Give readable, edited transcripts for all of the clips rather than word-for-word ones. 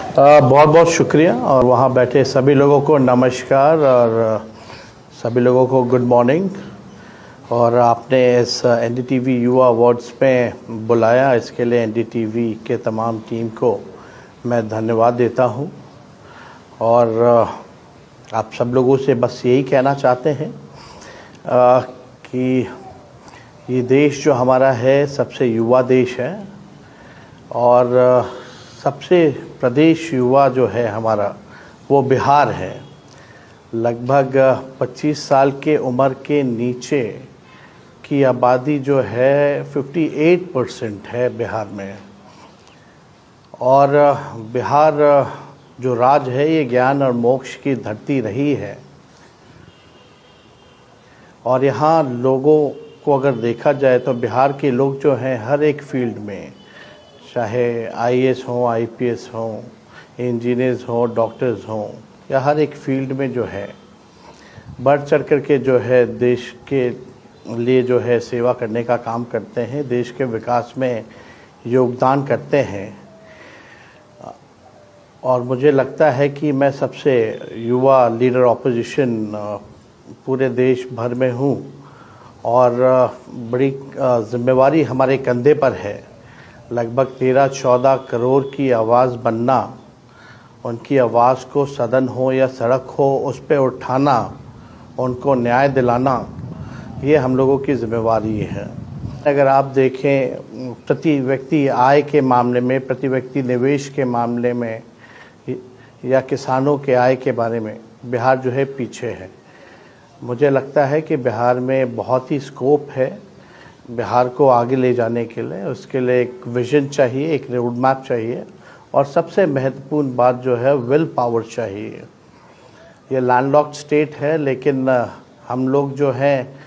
बहुत बहुत शुक्रिया और वहाँ बैठे सभी लोगों को नमस्कार और सभी लोगों को गुड मॉर्निंग। और आपने इस एनडीटीवी युवा अवार्ड्स में बुलाया, इसके लिए एनडीटीवी के तमाम टीम को मैं धन्यवाद देता हूँ। और आप सब लोगों से बस यही कहना चाहते हैं कि ये देश जो हमारा है सबसे युवा देश है और सबसे प्रदेश युवा जो है हमारा वो बिहार है। लगभग 25 साल के उम्र के नीचे की आबादी जो है 58% है बिहार में। और बिहार जो राज्य है ये ज्ञान और मोक्ष की धरती रही है। और यहाँ लोगों को अगर देखा जाए तो बिहार के लोग जो हैं हर एक फील्ड में, चाहे आईएएस हों, आईपीएस हों, इंजीनियर्स हों, डॉक्टर्स हों, या हर एक फील्ड में जो है बढ़ चढ़ कर के जो है देश के लिए जो है सेवा करने का काम करते हैं, देश के विकास में योगदान करते हैं। और मुझे लगता है कि मैं सबसे युवा लीडर ऑपोजिशन पूरे देश भर में हूँ और बड़ी जिम्मेवारी हमारे कंधे पर है। लगभग 13-14 करोड़ की आवाज़ बनना, उनकी आवाज़ को सदन हो या सड़क हो उस पर उठाना, उनको न्याय दिलाना, ये हम लोगों की जिम्मेवारी है। अगर आप देखें प्रति व्यक्ति आय के मामले में, प्रति व्यक्ति निवेश के मामले में या किसानों के आय के बारे में बिहार जो है पीछे है। मुझे लगता है कि बिहार में बहुत ही स्कोप है बिहार को आगे ले जाने के लिए। उसके लिए एक विजन चाहिए, एक रोड मैप चाहिए और सबसे महत्वपूर्ण बात जो है विल पावर चाहिए। ये लैंडलॉक्ड स्टेट है लेकिन हम लोग जो हैं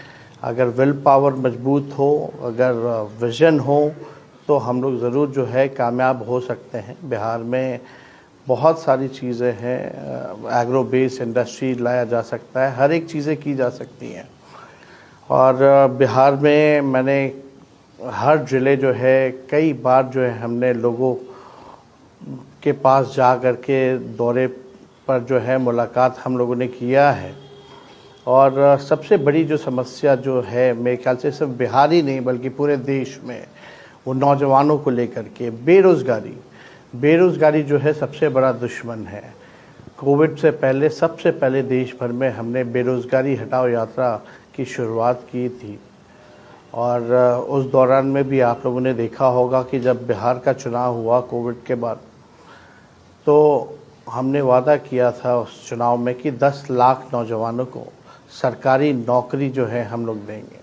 अगर विल पावर मजबूत हो, अगर विजन हो तो हम लोग ज़रूर जो है कामयाब हो सकते हैं। बिहार में बहुत सारी चीज़ें हैं, एग्रो बेस इंडस्ट्री लाया जा सकता है, हर एक चीज़ें की जा सकती हैं। और बिहार में मैंने हर ज़िले जो है कई बार जो है हमने लोगों के पास जा कर के दौरे पर जो है मुलाकात हम लोगों ने किया है। और सबसे बड़ी जो समस्या जो है मेरे ख्याल से सिर्फ बिहार ही नहीं बल्कि पूरे देश में वो नौजवानों को लेकर के बेरोज़गारी जो है सबसे बड़ा दुश्मन है। कोविड से पहले सबसे पहले देश भर में हमने बेरोज़गारी हटाओ यात्रा की शुरुआत की थी। और उस दौरान में भी आप लोगों ने देखा होगा कि जब बिहार का चुनाव हुआ कोविड के बाद, तो हमने वादा किया था उस चुनाव में कि 10 लाख नौजवानों को सरकारी नौकरी जो है हम लोग देंगे।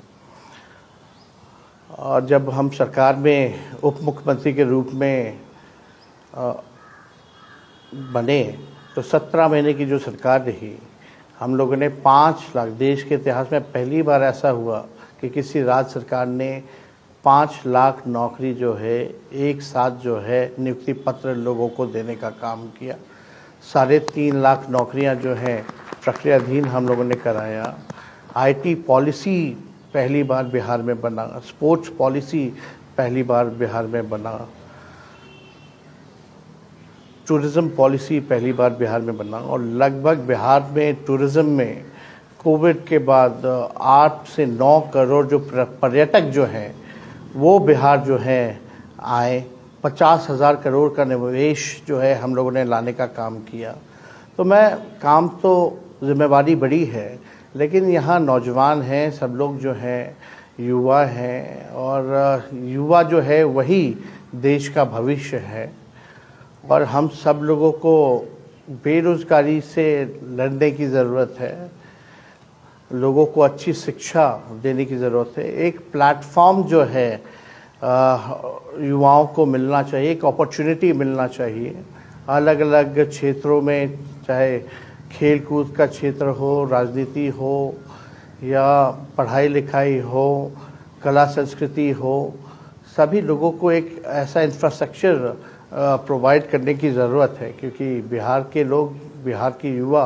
और जब हम सरकार में उप मुख्यमंत्री के रूप में बने तो 17 महीने की जो सरकार रही, हम लोगों ने 5 लाख, देश के इतिहास में पहली बार ऐसा हुआ कि किसी राज्य सरकार ने 5 लाख नौकरी जो है एक साथ जो है नियुक्ति पत्र लोगों को देने का काम किया। 3.5 लाख नौकरियां जो हैं प्रक्रियाधीन हम लोगों ने कराया। आईटी पॉलिसी पहली बार बिहार में बना, स्पोर्ट्स पॉलिसी पहली बार बिहार में बना, टूरिज़्म पॉलिसी पहली बार बिहार में बना। और लगभग बिहार में टूरिज़्म में कोविड के बाद 8 से 9 करोड़ जो पर्यटक जो हैं वो बिहार जो हैं आए। 50,000 करोड़ का निवेश जो है हम लोगों ने लाने का काम किया। तो काम तो जिम्मेवारी बड़ी है लेकिन यहाँ नौजवान हैं, सब लोग जो हैं युवा हैं और युवा जो है वही देश का भविष्य है। और हम सब लोगों को बेरोज़गारी से लड़ने की ज़रूरत है, लोगों को अच्छी शिक्षा देने की ज़रूरत है। एक प्लेटफॉर्म जो है युवाओं को मिलना चाहिए, एक अपॉर्चुनिटी मिलना चाहिए अलग अलग क्षेत्रों में, चाहे खेल कूद का क्षेत्र हो, राजनीति हो या पढ़ाई लिखाई हो, कला संस्कृति हो। सभी लोगों को एक ऐसा इंफ्रास्ट्रक्चर प्रोवाइड करने की ज़रूरत है क्योंकि बिहार के लोग, बिहार के युवा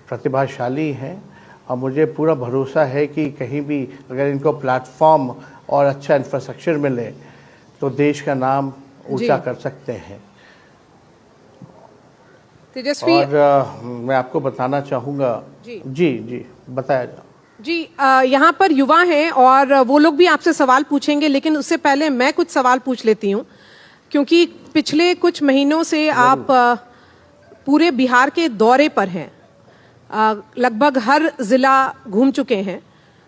प्रतिभाशाली हैं और मुझे पूरा भरोसा है कि कहीं भी अगर इनको प्लेटफॉर्म और अच्छा इंफ्रास्ट्रक्चर मिले तो देश का नाम ऊंचा कर सकते हैं। तेजस्वी, और मैं आपको बताना चाहूँगा। जी जी जी, बताया जाए। जी, यहाँ पर युवा हैं और वो लोग भी आपसे सवाल पूछेंगे, लेकिन उससे पहले मैं कुछ सवाल पूछ लेती हूँ, क्योंकि पिछले कुछ महीनों से आप पूरे बिहार के दौरे पर हैं। लगभग हर जिला घूम चुके हैं।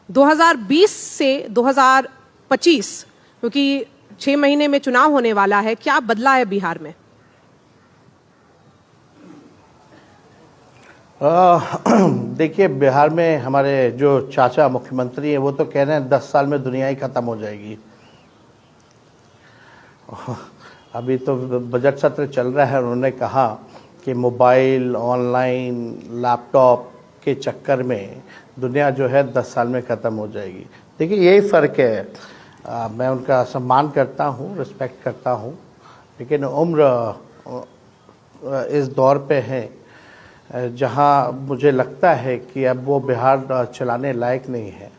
2020 से 2025, क्योंकि 6 महीने में चुनाव होने वाला है, क्या बदला है बिहार में? देखिए, बिहार में हमारे जो चाचा मुख्यमंत्री हैं वो तो कह रहे हैं 10 साल में दुनिया ही खत्म हो जाएगी। अभी तो बजट सत्र चल रहा है, उन्होंने कहा कि मोबाइल, ऑनलाइन, लैपटॉप के चक्कर में दुनिया जो है 10 साल में ख़त्म हो जाएगी। देखिए, यही फ़र्क है। मैं उनका सम्मान करता हूँ, रिस्पेक्ट करता हूँ, लेकिन उम्र इस दौर पे है जहाँ मुझे लगता है कि अब वो बिहार चलाने लायक नहीं है।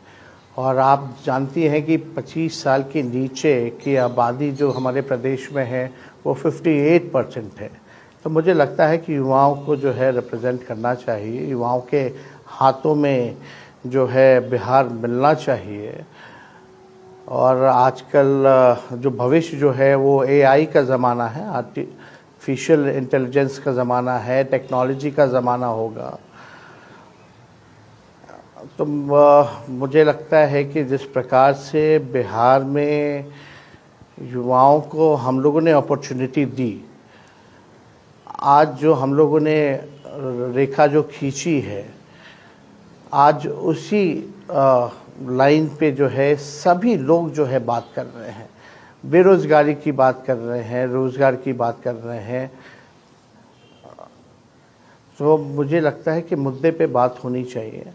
और आप जानती हैं कि 25 साल के नीचे की आबादी जो हमारे प्रदेश में है वो 58% है। तो मुझे लगता है कि युवाओं को जो है रिप्रेजेंट करना चाहिए, युवाओं के हाथों में जो है बिहार मिलना चाहिए। और आजकल जो भविष्य जो है वो AI का ज़माना है, आर्टिफिशियल इंटेलिजेंस का ज़माना है, टेक्नोलॉजी का ज़माना होगा। तो मुझे लगता है कि जिस प्रकार से बिहार में युवाओं को हम लोगों ने अपॉर्चुनिटी दी, आज जो हम लोगों ने रेखा जो खींची है, आज उसी लाइन पे जो है सभी लोग जो है बात कर रहे हैं, बेरोजगारी की बात कर रहे हैं, रोजगार की बात कर रहे हैं। तो मुझे लगता है कि मुद्दे पे बात होनी चाहिए।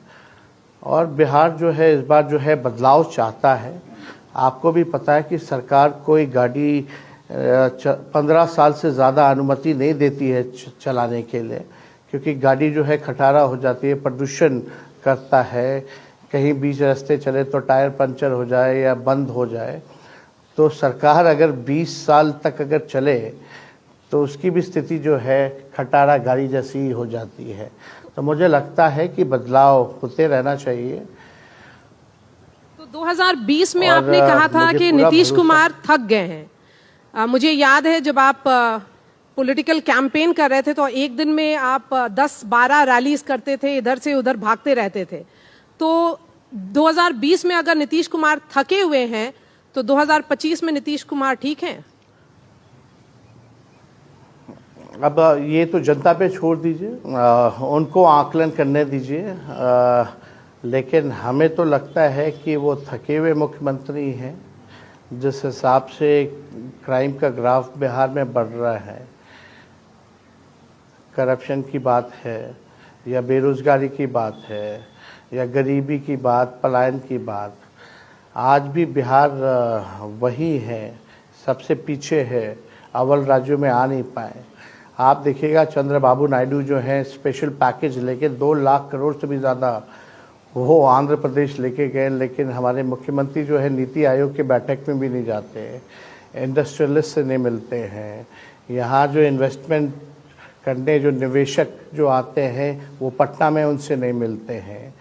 और बिहार जो है इस बार जो है बदलाव चाहता है। आपको भी पता है कि सरकार कोई गाड़ी 15 साल से ज़्यादा अनुमति नहीं देती है चलाने के लिए, क्योंकि गाड़ी जो है खटारा हो जाती है, प्रदूषण करता है। कहीं बीच रास्ते चले तो टायर पंचर हो जाए या बंद हो जाए। तो सरकार अगर 20 साल तक अगर चले तो उसकी भी स्थिति जो है खटारा गाड़ी जैसी हो जाती है। तो मुझे लगता है कि बदलाव होते रहना चाहिए। तो 2020 में आपने कहा था कि नीतीश कुमार थक गए हैं। मुझे याद है जब आप पॉलिटिकल कैंपेन कर रहे थे तो एक दिन में आप 10-12 रैलीज करते थे, इधर से उधर भागते रहते थे। तो 2020 में अगर नीतीश कुमार थके हुए हैं तो 2025 में नीतीश कुमार ठीक हैं? अब ये तो जनता पे छोड़ दीजिए, उनको आकलन करने दीजिए। लेकिन हमें तो लगता है कि वो थके हुए मुख्यमंत्री हैं। जिस हिसाब से क्राइम का ग्राफ बिहार में बढ़ रहा है, करप्शन की बात है या बेरोजगारी की बात है या गरीबी की बात, पलायन की बात, आज भी बिहार वही है, सबसे पीछे है, अव्वल राज्यों में आ नहीं पाए। आप देखिएगा चंद्रबाबू नायडू जो हैं स्पेशल पैकेज लेके 2 लाख करोड़ से भी ज़्यादा वो आंध्र प्रदेश लेके गए, लेकिन हमारे मुख्यमंत्री जो है नीति आयोग के बैठक में भी नहीं जाते, इंडस्ट्रियलिस्ट से नहीं मिलते हैं। यहाँ जो इन्वेस्टमेंट करने जो निवेशक जो आते हैं वो पटना में उनसे नहीं मिलते हैं।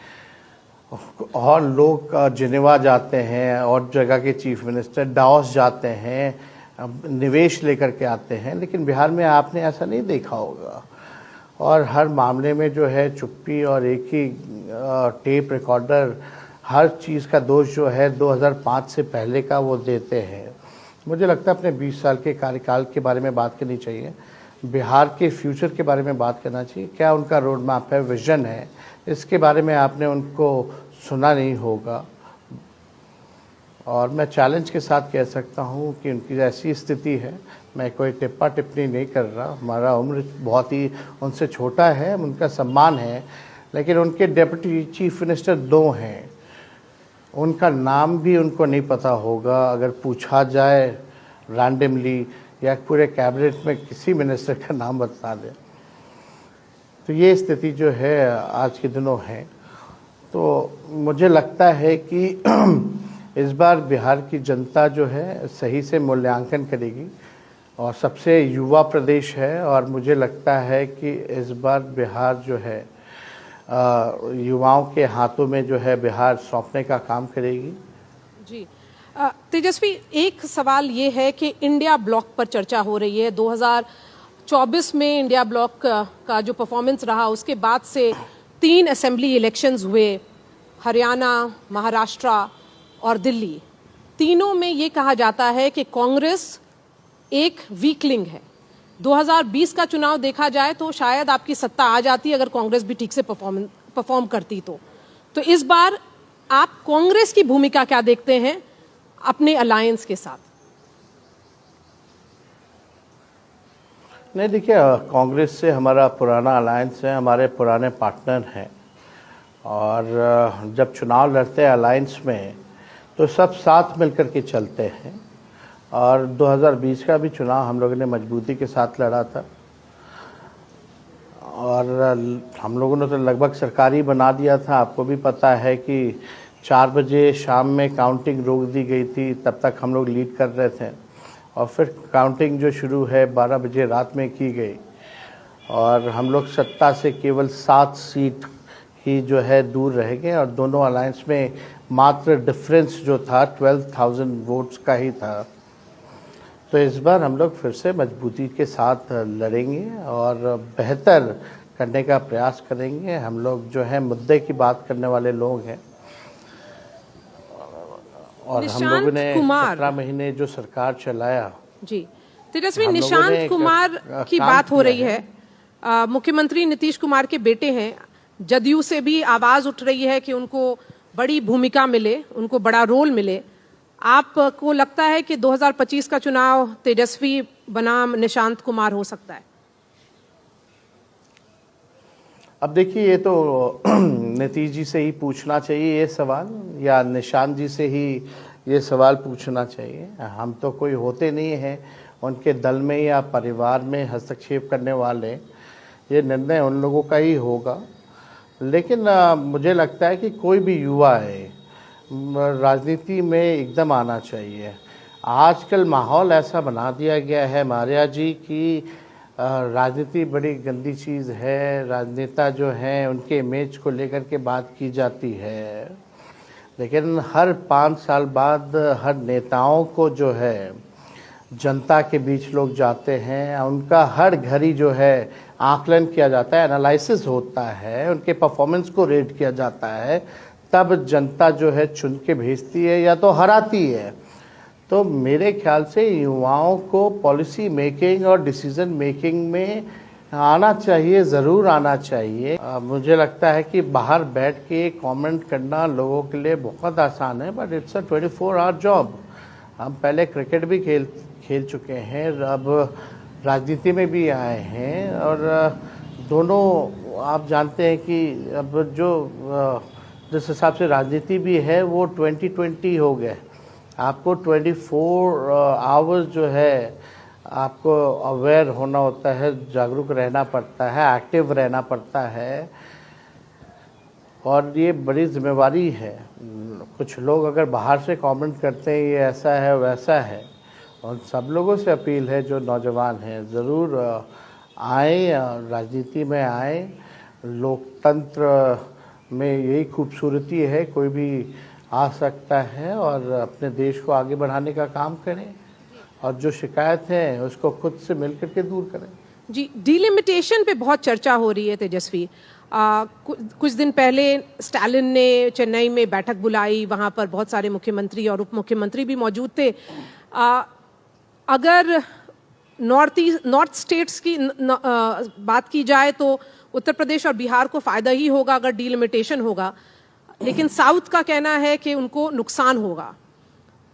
और लोग जिनेवा जाते हैं और जगह के चीफ मिनिस्टर डावोस जाते हैं, निवेश लेकर के आते हैं, लेकिन बिहार में आपने ऐसा नहीं देखा होगा। और हर मामले में जो है चुप्पी और एक ही टेप रिकॉर्डर, हर चीज़ का दोष जो है 2005 से पहले का वो देते हैं। मुझे लगता है अपने 20 साल के कार्यकाल के बारे में बात करनी चाहिए, बिहार के फ्यूचर के बारे में बात करना चाहिए। क्या उनका रोड मैप है, विजन है, इसके बारे में आपने उनको सुना नहीं होगा। और मैं चैलेंज के साथ कह सकता हूँ कि उनकी ऐसी स्थिति है, मैं कोई टिप्पा टिप्पणी नहीं कर रहा, हमारा उम्र बहुत ही उनसे छोटा है, उनका सम्मान है, लेकिन उनके डिप्टी चीफ मिनिस्टर 2 हैं, उनका नाम भी उनको नहीं पता होगा। अगर पूछा जाए रैंडमली या पूरे कैबिनेट में किसी मिनिस्टर का नाम बता दें, तो ये स्थिति जो है आज के दिनों है। तो मुझे लगता है कि इस बार बिहार की जनता जो है सही से मूल्यांकन करेगी और सबसे युवा प्रदेश है, और मुझे लगता है कि इस बार बिहार जो है युवाओं के हाथों में जो है बिहार सौंपने का काम करेगी। जी तेजस्वी, एक सवाल ये है कि इंडिया ब्लॉक पर चर्चा हो रही है। 2024 में इंडिया ब्लॉक का जो परफॉर्मेंस रहा, उसके बाद से 3 असेंबली इलेक्शंस हुए, हरियाणा, महाराष्ट्र और दिल्ली। तीनों में ये कहा जाता है कि कांग्रेस एक वीकलिंग है। 2020 का चुनाव देखा जाए तो शायद आपकी सत्ता आ जाती अगर कांग्रेस भी ठीक से परफॉर्म करती तो इस बार आप कांग्रेस की भूमिका क्या देखते हैं अपने अलायंस के साथ? नहीं, देखिए, कांग्रेस से हमारा पुराना अलायंस है, हमारे पुराने पार्टनर हैं, और जब चुनाव लड़ते हैं अलायंस में तो सब साथ मिलकर के चलते हैं। और 2020 का भी चुनाव हम लोगों ने मजबूती के साथ लड़ा था, और हम लोगों ने तो लगभग सरकारी बना दिया था। आपको भी पता है कि 4 बजे शाम में काउंटिंग रोक दी गई थी, तब तक हम लोग लीड कर रहे थे, और फिर काउंटिंग जो शुरू है 12 बजे रात में की गई, और हम लोग सत्ता से केवल 7 सीट ही जो है दूर रह गए, और दोनों अलायंस में मात्र डिफरेंस जो था 12,000 वोट्स का ही था। तो इस बार हम लोग फिर से मजबूती के साथ लड़ेंगे और बेहतर करने का प्रयास करेंगे। हम लोग जो है मुद्दे की बात करने वाले लोग हैं, और हम लोगों ने 17 महीने जो सरकार चलाया। जी तेजस्वी, निशांत कुमार की बात हो रही है। मुख्यमंत्री नीतीश कुमार के बेटे हैं। जदयू से भी आवाज उठ रही है कि उनको बड़ी भूमिका मिले, उनको बड़ा रोल मिले। आपको लगता है कि 2025 का चुनाव तेजस्वी बनाम निशांत कुमार हो सकता है? अब देखिए, ये तो नीतीश जी से ही पूछना चाहिए ये सवाल, या निशांत जी से ही ये सवाल पूछना चाहिए। हम तो कोई होते नहीं हैं उनके दल में या परिवार में हस्तक्षेप करने वाले। ये निर्णय उन लोगों का ही होगा। लेकिन मुझे लगता है कि कोई भी युवा है राजनीति में एकदम आना चाहिए। आजकल माहौल ऐसा बना दिया गया है मारिया जी की राजनीति बड़ी गंदी चीज़ है। राजनेता जो हैं उनके इमेज को लेकर के बात की जाती है, लेकिन हर 5 साल बाद हर नेताओं को जो है जनता के बीच लोग जाते हैं, उनका हर घड़ी जो है आकलन किया जाता है, एनालिसिस होता है, उनके परफॉर्मेंस को रेट किया जाता है, तब जनता जो है चुन के भेजती है या तो हराती है। तो मेरे ख्याल से युवाओं को पॉलिसी मेकिंग और डिसीजन मेकिंग में आना चाहिए, ज़रूर आना चाहिए। मुझे लगता है कि बाहर बैठ के कमेंट करना लोगों के लिए बहुत आसान है, but it's a 24 hour job. हम पहले क्रिकेट भी खेल चुके हैं, अब राजनीति में भी आए हैं, और दोनों आप जानते हैं कि अब जिस हिसाब से राजनीति भी है वो 2020 हो गया। आपको 24 आवर्स जो है आपको अवेयर होना होता है, जागरूक रहना पड़ता है, एक्टिव रहना पड़ता है, और ये बड़ी जिम्मेवारी है। कुछ लोग अगर बाहर से कमेंट करते हैं ये ऐसा है वैसा है, और सब लोगों से अपील है जो नौजवान हैं ज़रूर आए, राजनीति में आए। लोकतंत्र में यही खूबसूरती है, कोई भी आ सकता है और अपने देश को आगे बढ़ाने का काम करें, और जो शिकायत है उसको खुद से मिलकर के दूर करें। जी, डिलिमिटेशन पे बहुत चर्चा हो रही है तेजस्वी। कुछ दिन पहले स्टालिन ने चेन्नई में बैठक बुलाई, वहां पर बहुत सारे मुख्यमंत्री और उप मुख्यमंत्री भी मौजूद थे। अगर नॉर्थ स्टेट्स की बात की जाए तो उत्तर प्रदेश और बिहार को फायदा ही होगा अगर डिलिमिटेशन होगा, लेकिन साउथ का कहना है कि उनको नुकसान होगा।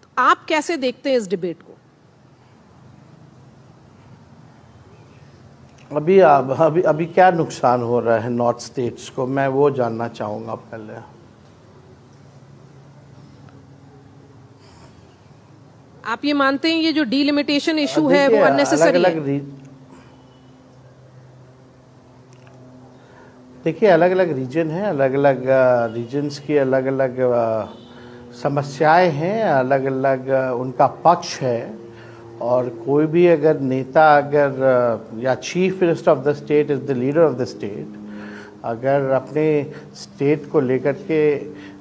तो आप कैसे देखते हैं इस डिबेट को? अभी क्या नुकसान हो रहा है नॉर्थ स्टेट्स को, मैं वो जानना चाहूंगा पहले। आप ये मानते हैं ये जो डिलिमिटेशन इशू है वो अननेसेसरी है? देखिए, अलग अलग रीजन है, अलग अलग रीजन्स की अलग अलग समस्याएं हैं, अलग अलग उनका पक्ष है, और कोई भी अगर नेता अगर या chief minister of the state is the leader of the state, अगर अपने स्टेट को लेकर के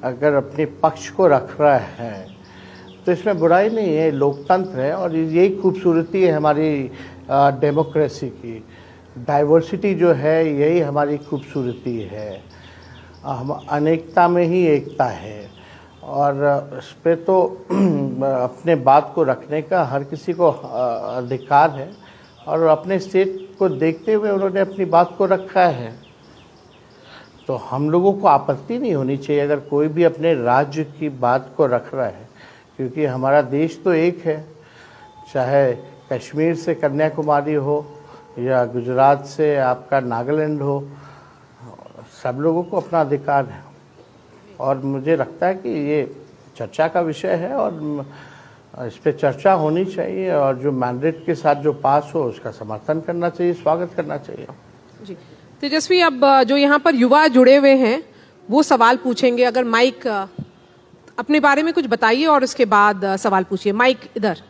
अगर अपने पक्ष को रख रहा है तो इसमें बुराई नहीं है, लोकतंत्र है और यही खूबसूरती है हमारी डेमोक्रेसी की। डाइवर्सिटी जो है यही हमारी खूबसूरती है, हम अनेकता में ही एकता है और इस पे तो अपने बात को रखने का हर किसी को अधिकार है और अपने स्टेट को देखते हुए उन्होंने अपनी बात को रखा है, तो हम लोगों को आपत्ति नहीं होनी चाहिए अगर कोई भी अपने राज्य की बात को रख रहा है, क्योंकि हमारा देश तो एक है, चाहे कश्मीर से कन्याकुमारी हो या गुजरात से आपका नागालैंड हो, सब लोगों को अपना अधिकार है। और मुझे लगता है कि ये चर्चा का विषय है और इस पे चर्चा होनी चाहिए और जो मैंडेट के साथ जो पास हो उसका समर्थन करना चाहिए, स्वागत करना चाहिए। जी तेजस्वी, अब जो यहाँ पर युवा जुड़े हुए हैं वो सवाल पूछेंगे। अगर माइक अपने बारे में कुछ बताइए और उसके बाद सवाल पूछिए। माइक इधर।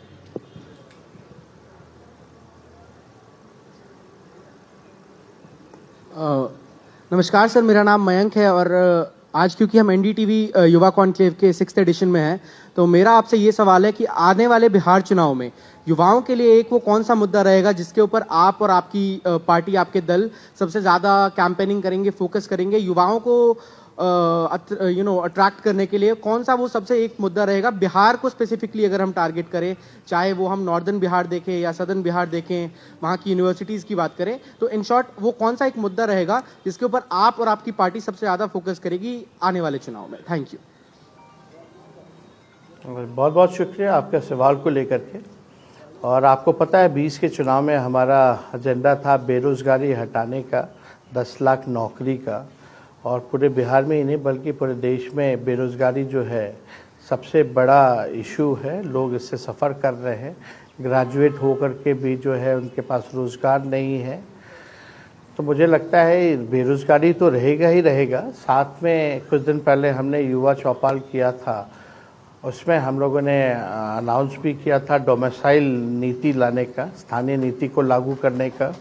नमस्कार सर, मेरा नाम मयंक है और आज क्योंकि हम एनडीटीवी युवा कॉन्क्लेव के 6th एडिशन में हैं, तो मेरा आपसे ये सवाल है कि आने वाले बिहार चुनाव में युवाओं के लिए एक वो कौन सा मुद्दा रहेगा जिसके ऊपर आप और आपकी पार्टी, आपके दल सबसे ज़्यादा कैंपेनिंग करेंगे, फोकस करेंगे? युवाओं को अट्रैक्ट करने के लिए कौन सा वो सबसे एक मुद्दा रहेगा? बिहार को स्पेसिफिकली अगर हम टारगेट करें, चाहे वो हम नॉर्दर्न बिहार देखें या सदर्न बिहार देखें, वहाँ की यूनिवर्सिटीज़ की बात करें, तो इन शॉर्ट वो कौन सा एक मुद्दा रहेगा जिसके ऊपर आप और आपकी पार्टी सबसे ज़्यादा फोकस करेगी आने वाले चुनाव में? Thank you. बहुत बहुत शुक्रिया आपके सवाल को लेकर के। और आपको पता है 20 के चुनाव में हमारा एजेंडा था बेरोज़गारी हटाने का, 10 लाख नौकरी का, और पूरे बिहार में ही नहीं बल्कि पूरे देश में बेरोज़गारी जो है सबसे बड़ा इशू है। लोग इससे सफ़र कर रहे हैं, ग्रेजुएट होकर के भी जो है उनके पास रोज़गार नहीं है। तो मुझे लगता है बेरोज़गारी तो रहेगा ही रहेगा। साथ में कुछ दिन पहले हमने युवा चौपाल किया था, उसमें हम लोगों ने अनाउंस भी किया था डोमिसाइल नीति लाने का, स्थानीय नीति को लागू करने का।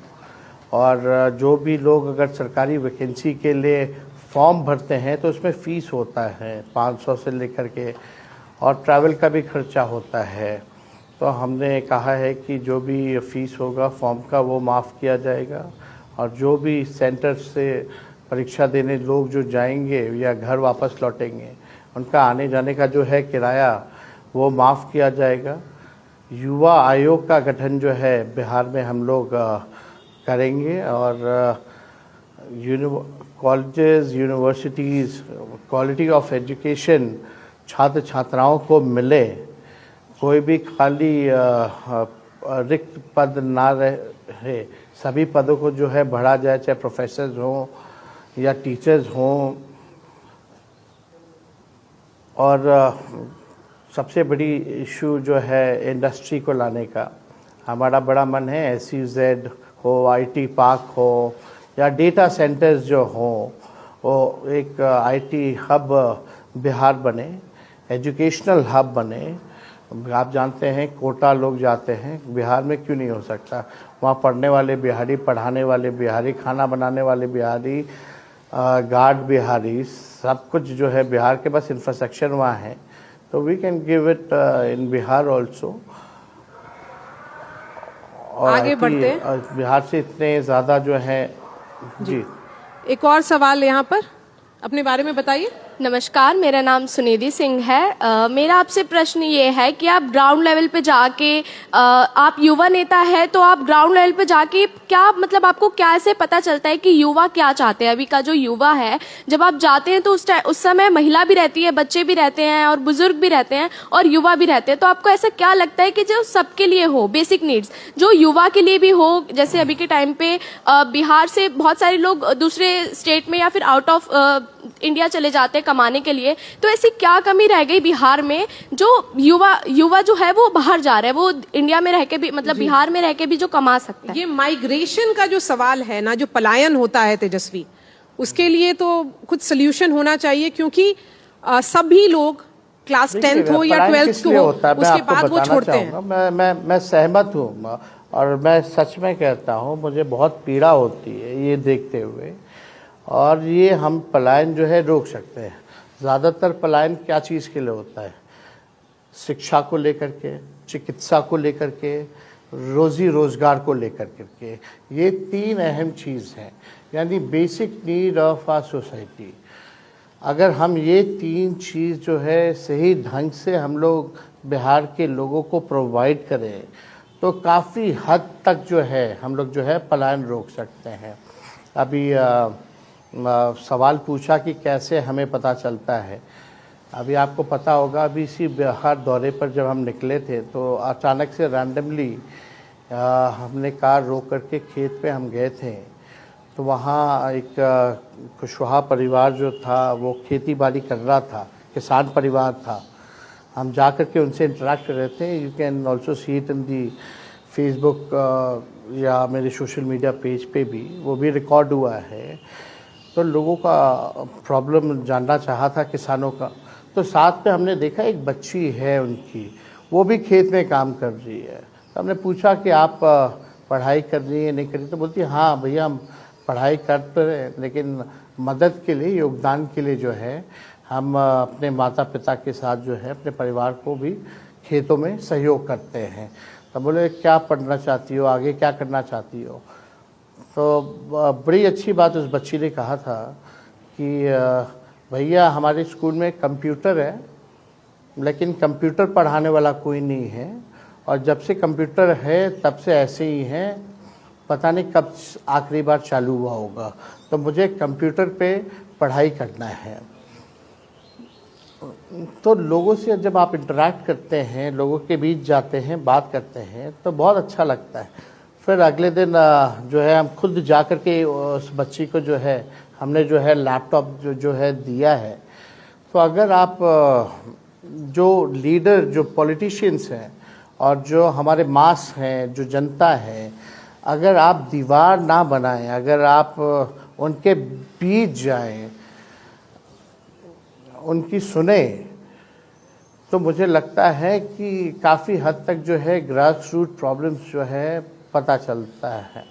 और जो भी लोग अगर सरकारी वैकेंसी के लिए फॉर्म भरते हैं तो उसमें फ़ीस होता है 500 से लेकर के, और ट्रैवल का भी खर्चा होता है। तो हमने कहा है कि जो भी फ़ीस होगा फॉर्म का वो माफ़ किया जाएगा, और जो भी सेंटर से परीक्षा देने लोग जो जाएंगे या घर वापस लौटेंगे उनका आने जाने का जो है किराया वो माफ़ किया जाएगा। युवा आयोग का गठन जो है बिहार में हम लोग करेंगे, और colleges, universities, quality of education छात्र छात्राओं को मिले, कोई भी खाली रिक्त पद ना रहे, सभी पदों को जो है बढ़ा जाए, चाहे प्रोफेसर्स हों या टीचर्स हों। और सबसे बड़ी इशू जो है इंडस्ट्री को लाने का, हमारा बड़ा मन है SEZ हो, IT पार्क हो या डेटा सेंटर्स जो हों, वो एक IT हब बिहार बने, एजुकेशनल हब बने। आप जानते हैं कोटा लोग जाते हैं, बिहार में क्यों नहीं हो सकता? वहाँ पढ़ने वाले बिहारी, पढ़ाने वाले बिहारी, खाना बनाने वाले बिहारी, गार्ड बिहारी, सब कुछ जो है बिहार के पास इंफ्रास्ट्रक्चर वहाँ है, तो we can give it in Bihar also. और आगे बढ़ते हैं। बिहार से इतने ज़्यादा जो है जी। एक और सवाल यहाँ पर, अपने बारे में बताइए। नमस्कार, मेरा नाम सुनिधि सिंह है। मेरा आपसे प्रश्न ये है कि आप ग्राउंड लेवल पे जाके, आप युवा नेता है, तो आप ग्राउंड लेवल पे जाके क्या मतलब आपको क्या ऐसे पता चलता है कि युवा क्या चाहते हैं? अभी का जो युवा है, जब आप जाते हैं तो उस समय महिला भी रहती है, बच्चे भी रहते हैं और बुजुर्ग भी रहते हैं और युवा भी रहते हैं, तो आपको ऐसा क्या लगता है कि जो सबके लिए हो, बेसिक नीड्स जो युवा के लिए भी हो? जैसे अभी के टाइम पे बिहार से बहुत सारे लोग दूसरे स्टेट में या फिर आउट ऑफ इंडिया चले जाते हैं कमाने के लिए, तो ऐसी क्या कमी रह गई बिहार में जो युवा जो है वो बाहर जा रहा है, वो इंडिया में रह के भी मतलब बिहार में रह के भी जो कमा सकता है? ये माइग्रेशन का जो सवाल है ना, जो पलायन होता है तेजस्वी, उसके लिए तो कुछ सोल्यूशन होना चाहिए, क्योंकि सभी लोग क्लास देखिए, 10th हो या पलायन 12th किस लिए हो, होता है, मैं उसके आपको बाद वो बताना छोड़ते हैं। चाहूंगा। मैं सहमत हूँ और मैं सच में कहता हूँ, मुझे बहुत पीड़ा होती है ये देखते हुए। और ये हम पलायन जो है रोक सकते हैं। ज़्यादातर पलायन क्या चीज़ के लिए होता है? शिक्षा को लेकर के, चिकित्सा को लेकर के, रोजी रोजगार को लेकर के। ये 3 अहम चीज़ हैं, यानी basic need of a society. अगर हम ये 3 चीज़ जो है सही ढंग से हम लोग बिहार के लोगों को प्रोवाइड करें तो काफ़ी हद तक जो है हम लोग जो है पलायन रोक सकते हैं। अभी सवाल पूछा कि कैसे हमें पता चलता है। अभी आपको पता होगा, अभी इसी बिहार दौरे पर जब हम निकले थे तो अचानक से रैंडमली हमने कार रोक करके खेत पे हम गए थे। तो वहाँ एक कुशवाहा परिवार जो था वो खेती बाड़ी कर रहा था, किसान परिवार था। हम जा कर के उनसे इंटरेक्ट कर रहे थे। You can also see it in the Facebook या मेरे सोशल मीडिया पेज पे भी, वो भी रिकॉर्ड हुआ है। तो लोगों का प्रॉब्लम जानना चाहा था, किसानों का। तो साथ में हमने देखा एक बच्ची है उनकी, वो भी खेत में काम कर रही है। तो हमने पूछा कि आप पढ़ाई कर रही है, नहीं कर रही? तो बोलती हाँ भैया, हम पढ़ाई कर तो रहे, लेकिन मदद के लिए, योगदान के लिए जो है हम अपने माता पिता के साथ जो है अपने परिवार को भी खेतों में सहयोग करते हैं। तो बोले क्या पढ़ना चाहती हो, आगे क्या करना चाहती हो? तो बड़ी अच्छी बात उस बच्ची ने कहा था कि भैया हमारे स्कूल में कंप्यूटर है, लेकिन कंप्यूटर पढ़ाने वाला कोई नहीं है, और जब से कंप्यूटर है तब से ऐसे ही हैं, पता नहीं कब आखिरी बार चालू हुआ होगा। तो मुझे कंप्यूटर पे पढ़ाई करना है। तो लोगों से जब आप इंटरेक्ट करते हैं, लोगों के बीच जाते हैं, बात करते हैं, तो बहुत अच्छा लगता है। फिर अगले दिन जो है हम खुद जा कर के उस बच्ची को जो है हमने जो है लैपटॉप जो है दिया है। तो अगर आप जो लीडर, जो पॉलिटिशियंस हैं और जो हमारे मास हैं, जो जनता है, अगर आप दीवार ना बनाएं, अगर आप उनके बीच जाएं, उनकी सुने, तो मुझे लगता है कि काफ़ी हद तक जो है ग्रास रूट प्रॉब्लम्स जो है पता चलता है।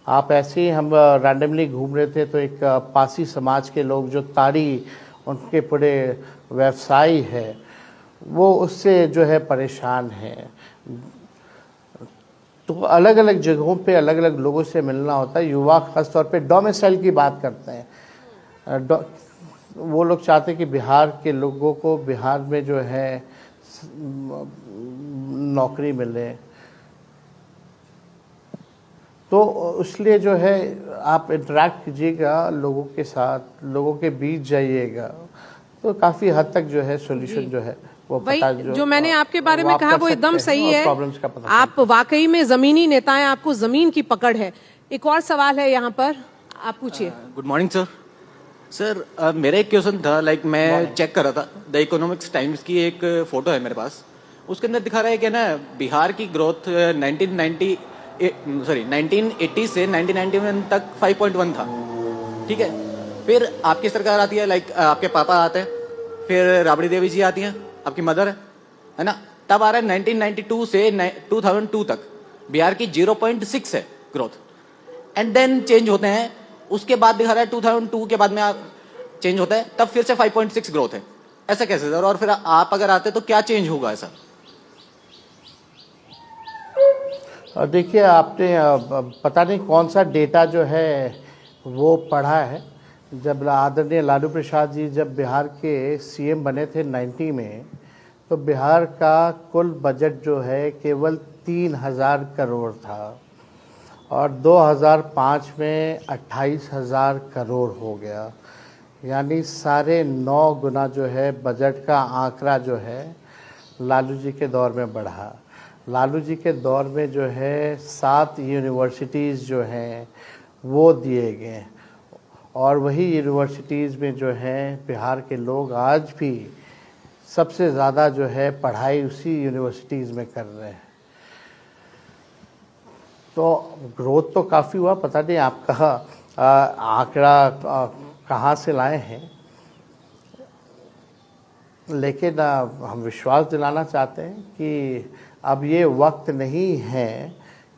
आप ऐसे ही, हम रैंडमली घूम रहे थे तो एक पासी समाज के लोग, जो ताड़ी उनके पूरे व्यवसाय है, वो उससे जो है परेशान हैं। तो अलग अलग जगहों पे अलग अलग लोगों से मिलना होता है। युवा खास तौर पे डोमिसाइल की बात करते हैं। वो लोग चाहते हैं कि बिहार के लोगों को बिहार में जो है नौकरी मिले। तो इसलिए जो है आप इंटरेक्ट कीजिएगा लोगों के साथ, लोगों के बीच जाइएगा, तो काफ़ी हद तक जो है सॉल्यूशन जो है वो वही पता जो मैंने आपके बारे में कहा वो एकदम सही है। प्रॉब्लम्स का पता आप वाकई में जमीनी नेता हैं, आपको जमीन की पकड़ है। एक और सवाल है यहाँ पर, आप पूछिए। Good morning sir. सर मेरा एक क्वेश्चन था, लाइक मैं चेक कर रहा था, द इकोनॉमिक्स टाइम्स की एक फोटो है मेरे पास, उसके अंदर दिखा रहा है कि ना बिहार की ग्रोथ 1980 से 1991 तक 5.1 था, ठीक है। फिर आपकी सरकार आती है, लाइक आपके पापा आते हैं, फिर राबड़ी देवी जी आती हैं, आपकी मदर है ना, तब आ रहा है 1992 से 2002 तक बिहार की 0.6 है ग्रोथ, एंड देन चेंज होते हैं। उसके बाद दिखा रहा है 2002 के बाद में आप चेंज होता है, तब फिर से 5.6 ग्रोथ है। ऐसा कैसे सर? और फिर आप अगर आते तो क्या चेंज होगा ऐसा? देखिए, आपने पता नहीं कौन सा डेटा जो है वो पढ़ा है। जब आदरणीय लालू प्रसाद जी जब बिहार के सीएम बने थे 90 में, तो बिहार का कुल बजट जो है केवल 3000 करोड़ था, और 2005 में 28,000 करोड़ हो गया। यानी 9.5 गुना जो है बजट का आंकड़ा जो है लालू जी के दौर में बढ़ा। लालू जी के दौर में जो है 7 यूनिवर्सिटीज़ जो हैं वो दिए गए, और वही यूनिवर्सिटीज़ में जो है बिहार के लोग आज भी सबसे ज़्यादा जो है पढ़ाई उसी यूनिवर्सिटीज़ में कर रहे हैं। तो ग्रोथ तो काफ़ी हुआ। पता नहीं आपका आंकड़ा कहाँ से लाए हैं, लेकिन हम विश्वास दिलाना चाहते हैं कि अब ये वक्त नहीं है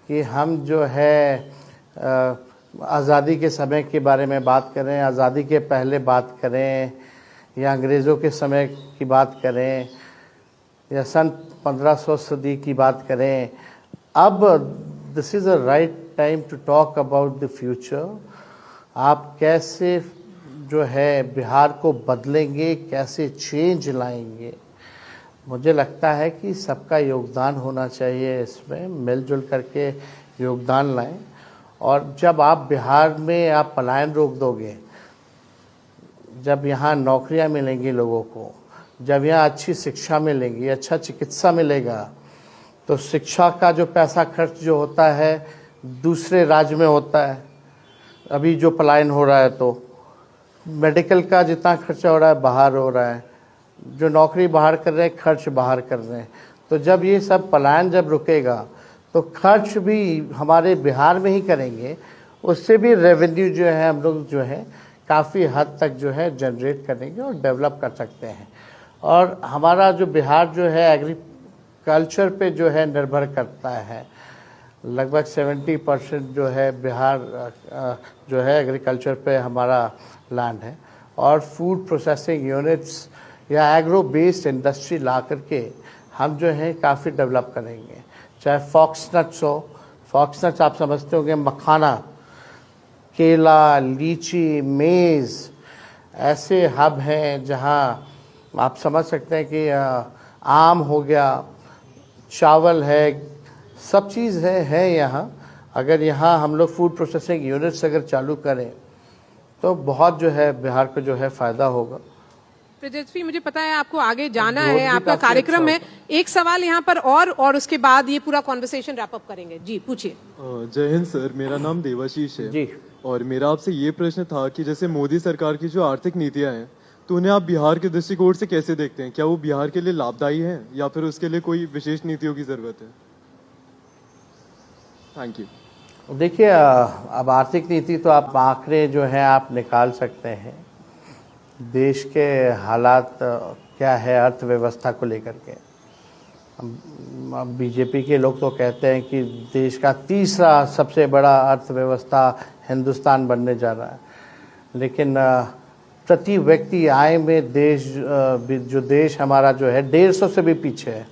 कि हम जो है आज़ादी के समय के बारे में बात करें, आज़ादी के पहले बात करें, या अंग्रेज़ों के समय की बात करें, या सन 1500 सदी की बात करें। अब this is a right time to talk about the future. आप कैसे जो है बिहार को बदलेंगे, कैसे चेंज लाएंगे। मुझे लगता है कि सबका योगदान होना चाहिए, इसमें मिलजुल करके योगदान लाएं। और जब आप बिहार में आप पलायन रोक दोगे, जब यहाँ नौकरियाँ मिलेंगी लोगों को, जब यहाँ अच्छी शिक्षा मिलेगी, अच्छा चिकित्सा मिलेगा, तो शिक्षा का जो पैसा खर्च जो होता है दूसरे राज्य में होता है। अभी जो पलायन हो रहा है, तो मेडिकल का जितना खर्चा हो रहा है बाहर हो रहा है, जो नौकरी बाहर कर रहे हैं खर्च बाहर कर रहे हैं। तो जब ये सब पलायन जब रुकेगा तो खर्च भी हमारे बिहार में ही करेंगे, उससे भी रेवेन्यू जो है हम लोग जो है काफ़ी हद तक जो है जनरेट करेंगे और डेवलप कर सकते हैं। और हमारा जो बिहार जो है एग्रीकल्चर पे जो है निर्भर करता है, लगभग 70% जो है बिहार जो है एग्रीकल्चर पे हमारा लैंड है। और फूड प्रोसेसिंग यूनिट्स या एग्रो बेस्ड इंडस्ट्री ला करके हम जो है काफ़ी डेवलप करेंगे। चाहे फॉक्सनट्स हो, फॉक्सनट्स आप समझते होंगे, मखाना, केला, लीची, मेज़, ऐसे हब हैं जहां आप समझ सकते हैं कि आम हो गया, चावल है, सब चीज़ है यहाँ। अगर यहाँ हम लोग फूड प्रोसेसिंग यूनिट्स अगर चालू करें तो बहुत जो है बिहार को जो है फ़ायदा होगा। तेजस्वी, मुझे पता है आपको आगे जाना ग्रोथ है, भी आपका काफी कार्यक्रम अच्छा है। एक सवाल यहाँ पर और उसके बाद ये पूरा कॉन्वर्सेशन रैप अप करेंगे। जी पूछिए। जय हिंद सर, मेरा नाम देवाशीष है जी। और मेरा आपसे ये प्रश्न था कि जैसे मोदी सरकार की जो आर्थिक नीतियां हैं, तो उन्हें आप बिहार के दृष्टिकोण से कैसे देखते हैं? क्या वो बिहार के लिए लाभदायी है या फिर उसके लिए कोई विशेष नीतियों की जरूरत है? Thank you. देखिए, अब आर्थिक नीति तो आप आंकड़े जो हैं आप निकाल सकते हैं, देश के हालात क्या है अर्थव्यवस्था को लेकर के। अब बीजेपी के लोग तो कहते हैं कि देश का तीसरा सबसे बड़ा अर्थव्यवस्था हिंदुस्तान बनने जा रहा है, लेकिन प्रति व्यक्ति आय में जो देश हमारा जो है 150 से भी पीछे है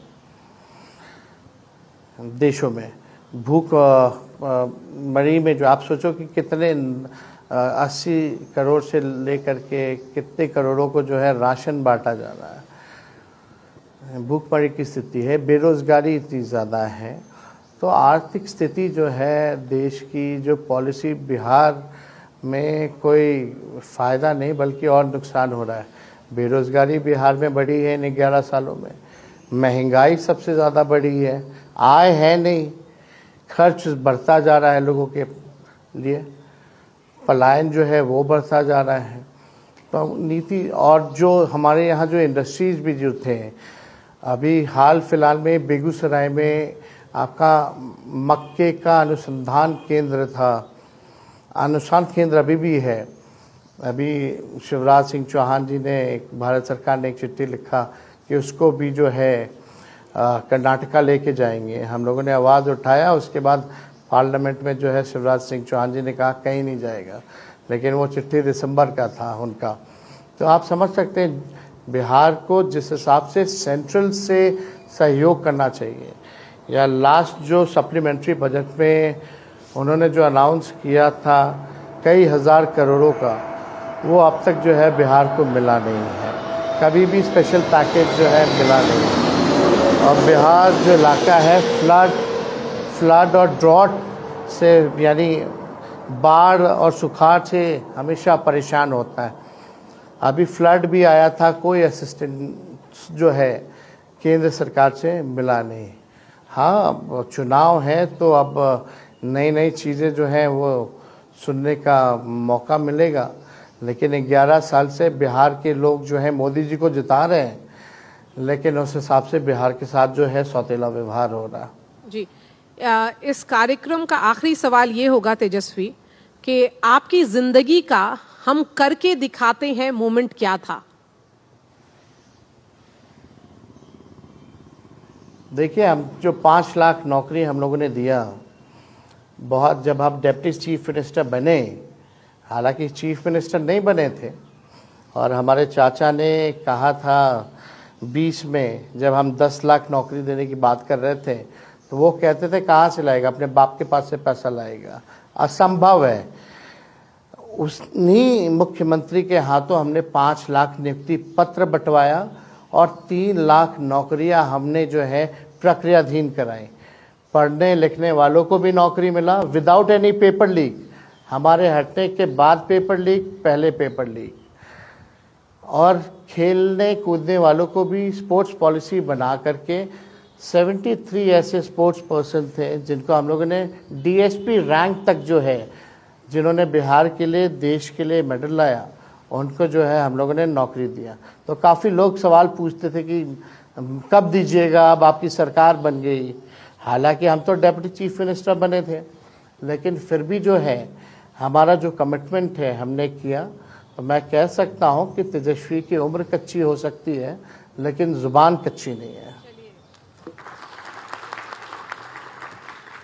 देशों में। भूख मरी में जो आप सोचो कि कितने 80 करोड़ से लेकर के कितने करोड़ों को जो है राशन बांटा जा रहा है। भूखमरी की स्थिति है, बेरोजगारी इतनी ज़्यादा है। तो आर्थिक स्थिति जो है देश की, जो पॉलिसी बिहार में कोई फ़ायदा नहीं बल्कि और नुकसान हो रहा है। बेरोजगारी बिहार में बढ़ी है इन 11 सालों में, महंगाई सबसे ज़्यादा बढ़ी है, आय है नहीं, खर्च बढ़ता जा रहा है लोगों के लिए, पलायन जो है वो बढ़ता जा रहा है। तो नीति और जो हमारे यहाँ जो इंडस्ट्रीज भी जो थे, अभी हाल फिलहाल में बेगूसराय में आपका मक्के का अनुसंधान केंद्र था, अनुसंधान केंद्र अभी भी है। अभी शिवराज सिंह चौहान जी ने, भारत सरकार ने एक चिट्ठी लिखा कि उसको भी जो है कर्नाटका लेके जाएंगे। हम लोगों ने आवाज़ उठाया, उसके बाद पार्लियामेंट में जो है शिवराज सिंह चौहान जी ने कहा कहीं नहीं जाएगा, लेकिन वो चिट्ठी दिसंबर का था उनका। तो आप समझ सकते हैं बिहार को जिस हिसाब से सेंट्रल से सहयोग करना चाहिए, या लास्ट जो सप्लीमेंट्री बजट में उन्होंने जो अनाउंस किया था कई हज़ार करोड़ों का, वो अब तक जो है बिहार को मिला नहीं है। कभी भी स्पेशल पैकेज जो है मिला नहीं है। और बिहार जो इलाका है फ्लड और ड्रॉट से, यानी बाढ़ और सुखाड़ से हमेशा परेशान होता है। अभी फ्लड भी आया था, कोई असिस्टेंस जो है केंद्र सरकार से मिला नहीं। हाँ, चुनाव है तो अब नई नई चीज़ें जो हैं वो सुनने का मौका मिलेगा, लेकिन 11 साल से बिहार के लोग जो हैं मोदी जी को जिता रहे हैं, लेकिन उस हिसाब से बिहार के साथ जो है सौतेला व्यवहार हो रहा है। जी, इस कार्यक्रम का आखिरी सवाल ये होगा तेजस्वी कि आपकी जिंदगी का हम करके दिखाते हैं मोमेंट क्या था? देखिए, हम जो 5 लाख नौकरी हम लोगों ने दिया, बहुत जब हम डिप्टी चीफ मिनिस्टर बने, हालांकि चीफ मिनिस्टर नहीं बने थे, और हमारे चाचा ने कहा था 20 में जब हम 10 लाख नौकरी देने की बात कर रहे थे, तो वो कहते थे कहाँ से लाएगा, अपने बाप के पास से पैसा लाएगा, असंभव है। उन्हीं मुख्यमंत्री के हाथों हमने 5 लाख नियुक्ति पत्र बंटवाया और 3 लाख नौकरियां हमने जो है प्रक्रियाधीन कराई। पढ़ने लिखने वालों को भी नौकरी मिला विदाउट एनी पेपर लीक। हमारे हटने के बाद पेपर लीक, पहले पेपर लीक। और खेलने कूदने वालों को भी स्पोर्ट्स पॉलिसी बना करके 73 ऐसे स्पोर्ट्स पर्सन थे जिनको हम लोगों ने डीएसपी रैंक तक जो है, जिन्होंने बिहार के लिए, देश के लिए मेडल लाया, उनको जो है हम लोगों ने नौकरी दिया। तो काफ़ी लोग सवाल पूछते थे कि कब दीजिएगा, अब आपकी सरकार बन गई। हालांकि हम तो डेप्यूटी चीफ मिनिस्टर बने थे, लेकिन फिर भी जो है हमारा जो कमिटमेंट है हमने किया। तो मैं कह सकता हूं कि तेजस्वी की उम्र कच्ची हो सकती है, लेकिन जुबान कच्ची नहीं है।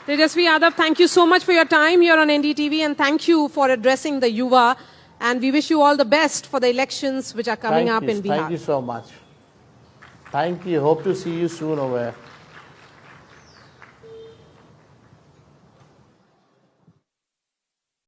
Tejasvi Yadav, thank you so much for your time here on NDTV, and thank you for addressing the Yuva, and we wish you all the best for the elections which are coming up in Bihar. Thank you so much. Thank you. Hope to see you soon over here.